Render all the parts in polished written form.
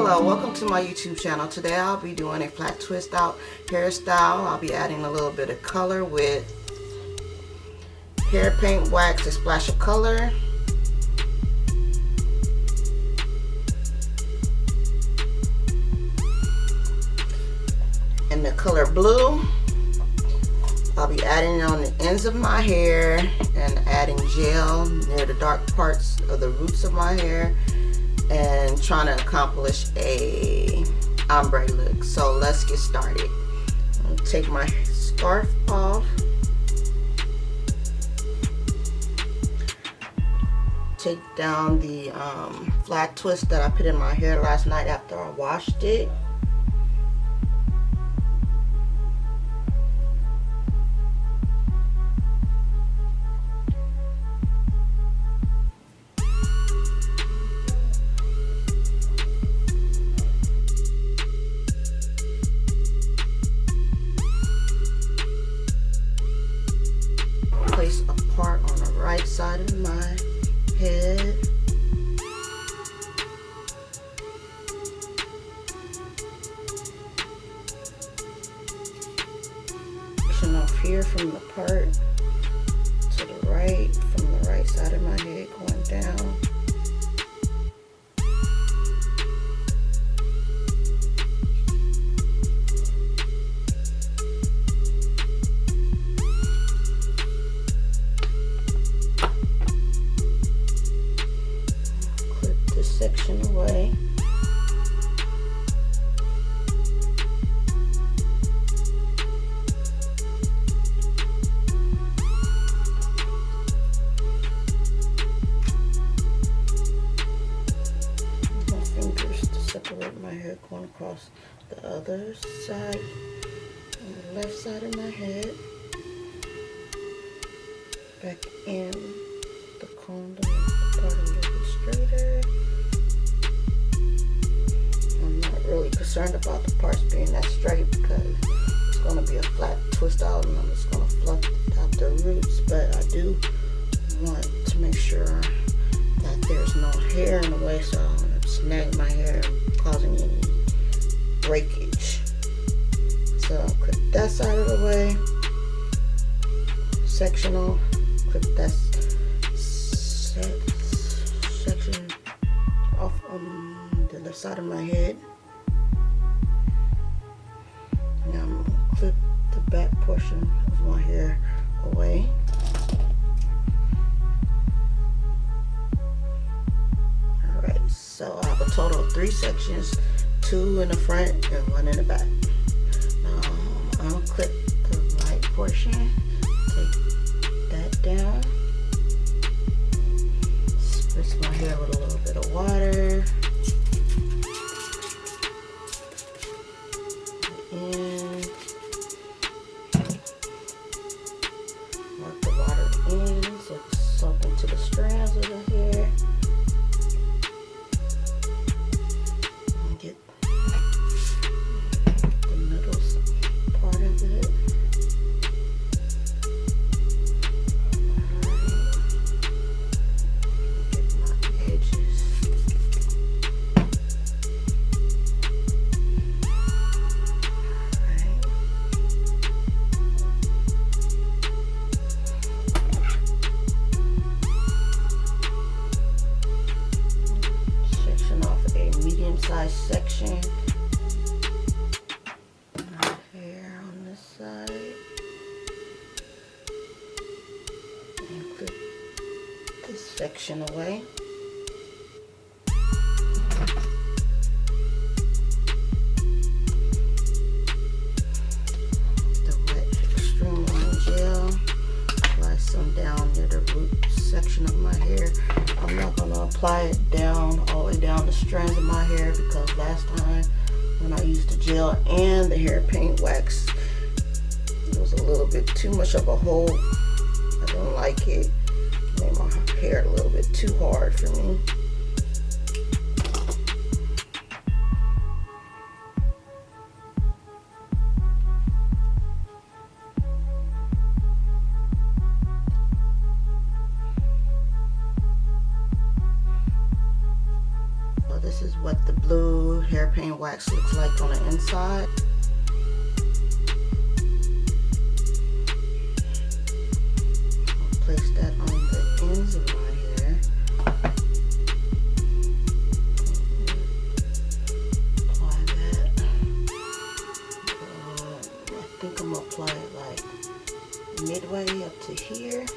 Hello, welcome to my YouTube channel. Today I'll be doing a flat twist out hairstyle. I'll be adding a little bit of color with hair paint wax, a splash of color. And the color blue. I'll be adding it on the ends of my hair and adding gel near the dark parts of the roots of my hair and trying to accomplish a ombre look. So let's get started. I'll take my scarf off. Take down the flat twist that I put in my hair last night after I washed it. Place a part on the right side of my head. Pushing off here from the part to the right, from the right side of my head going down. Section away. My fingers to separate my hair going across the other side, on the left side of my head, back in the comb to make the part a little bit straighter. I'm not really concerned about the parts being that straight because it's going to be a flat twist out and I'm just going to fluff out the roots, but I do want to make sure that there's no hair in the way so I don't want to snag my hair causing any breakage. So I'll clip that side of the way, sectional, clip that section off on the left side of my head. Now I'm going to clip the back portion of my hair away. Alright, so I have a total of 3 sections, 2 in the front and 1 in the back. Now I'm going to clip the right portion, take that down, spritz my hair with a little bit of water. And work the water in so it's soaked into the strands of the hair. And get the middle part of it. Get my edges. Size section. Hair on this side. And clip this section away. The wet Xtreme Line Gel. Apply some down near the root section of my hair. I'm not going to apply it down all the way down the strands of my hair because last time when I used the gel and the hair paint wax, it was a little bit too much of a hole. I don't like it. It made my hair a little bit too hard for me. this is what the blue hairpin wax looks like on the inside. I'll place that on the ends of my hair. Apply that. I think I'm gonna apply it like midway up to here.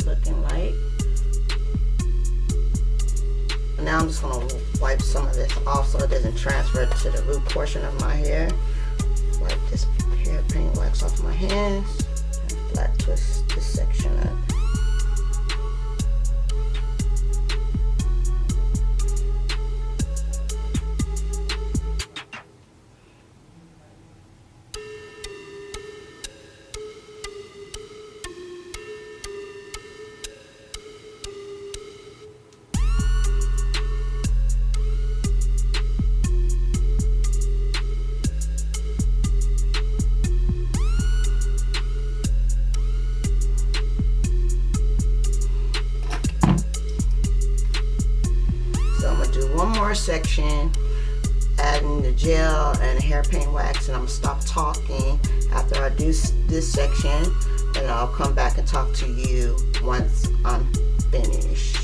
Looking like. Now I'm just going to wipe some of this off so it doesn't transfer to the root portion of my hair. Wipe this hairpin wax off my hands and flat twist this section up. One more section, adding the gel and the hairpin wax, and I'm gonna stop talking after I do this section, and I'll come back and talk to you once I'm finished.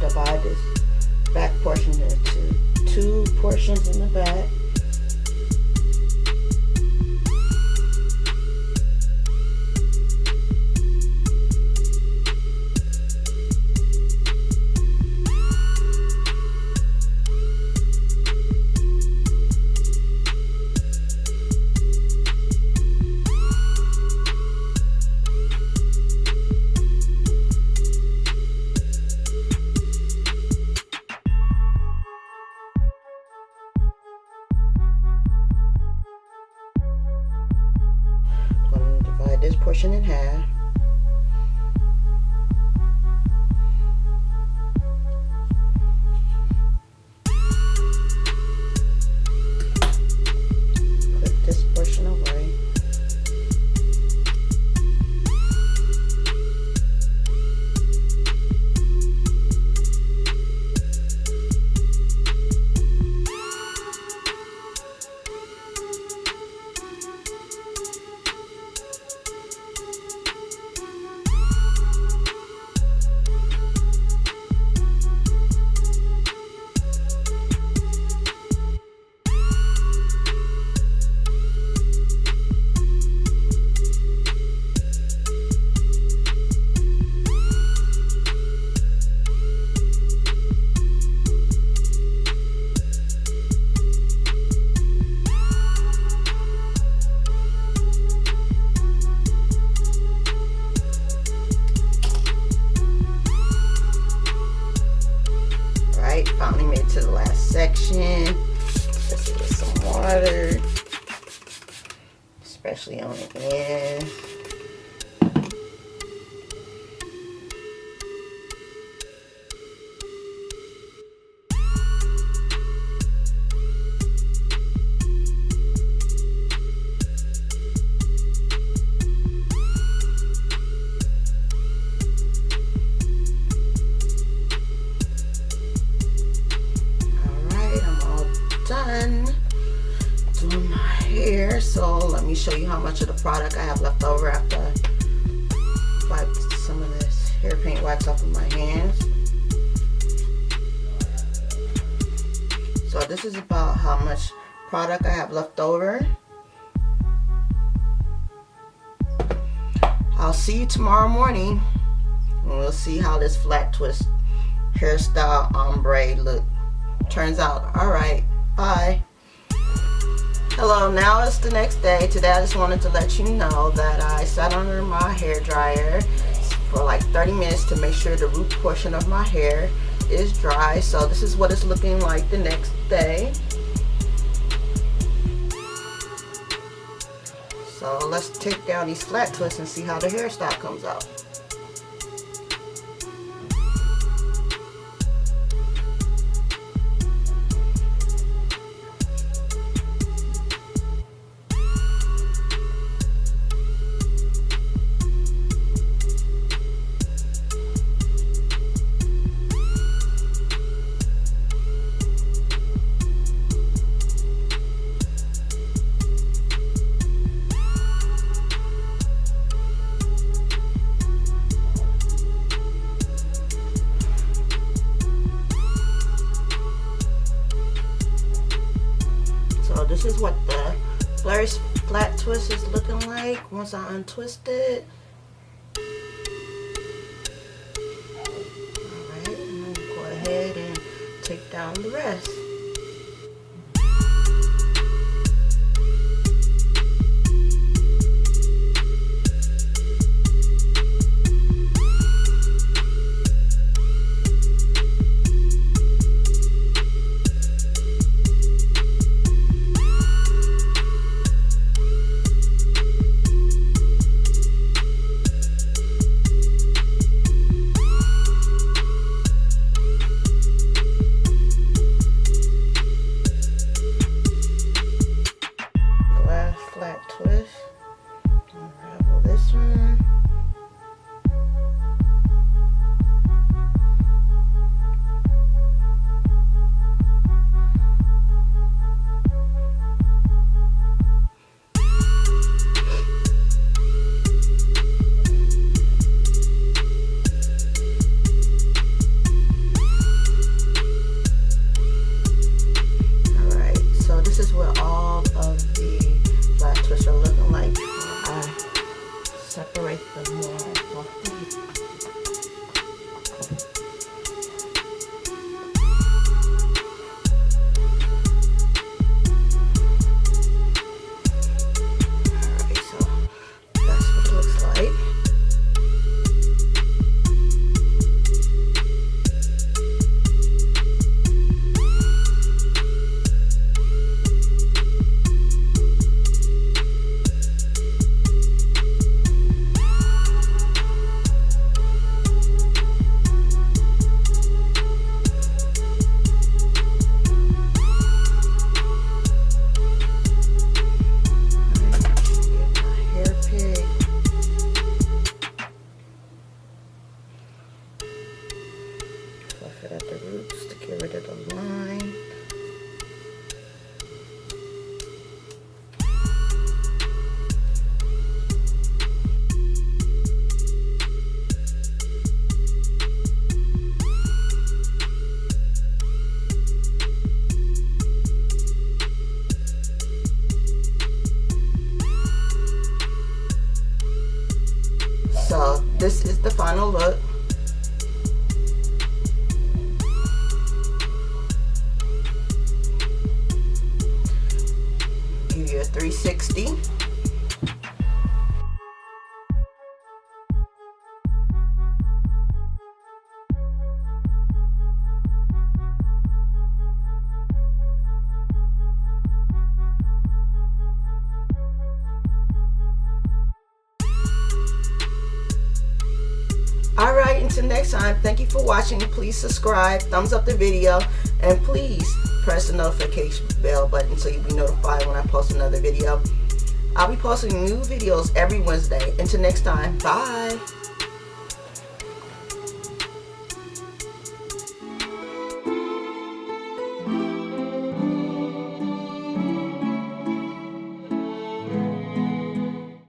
Divide this back portion into two portions in the back. This portion in half. Put this portion away. especially on the end. Done doing my hair, so let me show you how much of the product I have left over after I wiped some of this hair paint wax off of my hands. So this is about how much product I have left over. I'll see you tomorrow morning and we'll see how this flat twist hairstyle ombre look turns out. All right. Bye. Hello, now it's the next day. Today I just wanted to let you know that I sat under my hair dryer for like 30 minutes to make sure the root portion of my hair is dry. So this is what it's looking like the next day. So let's take down these flat twists and see how the hairstyle comes out. So this is what the blurry flat twist is looking like once I untwist it. Alright, I'm going to go ahead and take down the rest. Twist, unravel this one. All right, so this is what all of the flat twists are looking like. I separate them more roughly. Alright, so that's what it looks like. Fluff it at the roots to get rid of the line. So this is the final look. Give you a 360. until next time, thank you for watching. Please subscribe, thumbs up the video, and please press the notification bell button so you'll be notified when I post another video. I'll be posting new videos every Wednesday. Until next time, bye.